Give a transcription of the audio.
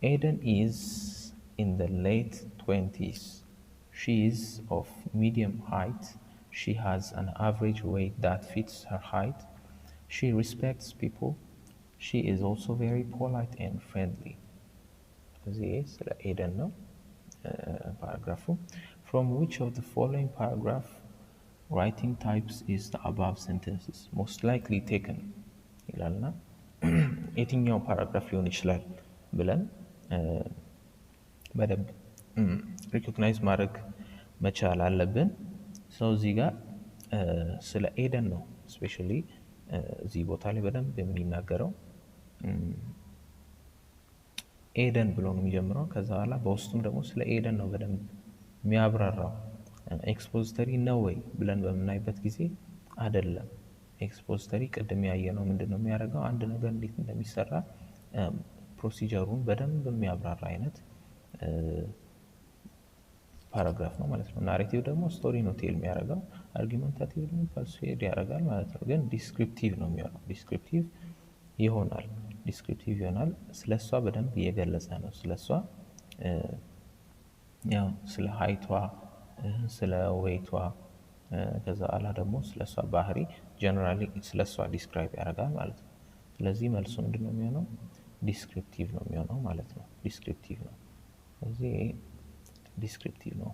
Aiden is in the late 20s. She is of medium height. She has an average weight that fits her height. She respects people. She is also very polite and friendly. This Aiden no paragraph. From which of the following paragraph writing types is the above sentences most likely taken? ይላልና የትኛው ፓራግራፍ ሊሆን ይችላል ብለን በደንብ ሪኮግናይዝ ማድረግ መቻል አለብን። ሰው እዚህ ጋር ስለ ኤደን ነው ስፔሻሊ እዚህ ቦታ ላይ በደንብ የሚናገረው ኤደን ብሎ ነው የሚጀምረው። ከዛ በኋላ በውስጡም ደግሞ ስለ ኤደን ነው በደንብ የሚያብራራው። ኤክስፖዚተሪ ነው ወይ ብለን በምናይበት ጊዜ አይደለም። ኤክስፖዚተሪ ቅድም ያየነው ምንድነው የሚያደርገው አንድ ነገር እንዴት እንደሚሰራ ፕሮሲጀሩን በደንብ የሚያብራራ አይነት ፓራግራፍ ነው ማለት ነው። ናሬቲቭ ደግሞ ስቶሪ ነው ቴል የሚያደርገው፣ አርጊመንታቲቭ ደግሞ ፐርሱዌድ ያደርጋል ማለት ነው። ግን ዲስክሪፕቲቭ ነው የሚሆነው። ዲስክሪፕቲቭ ይሆናል። ስለሷ በደንብ እየገለጸ ነው። ስለሷ ያው ስለ ሃይቷ፣ ስለ ዌይቷ፣ ከዛ በኋላ ደግሞ ስለሷ ባህሪ ጀነራሊ ስለሷ ዲስክራይብ ያደርጋል ማለት ነው። ስለዚህ መልሱ ምንድነው የሚሆነው? ዲስክሪፕቲቭ ነው የሚሆነው ማለት ነው። ዲስክሪፕቲቭ ነው። ስለዚህ ዲስክሪፕቲቭ ነው።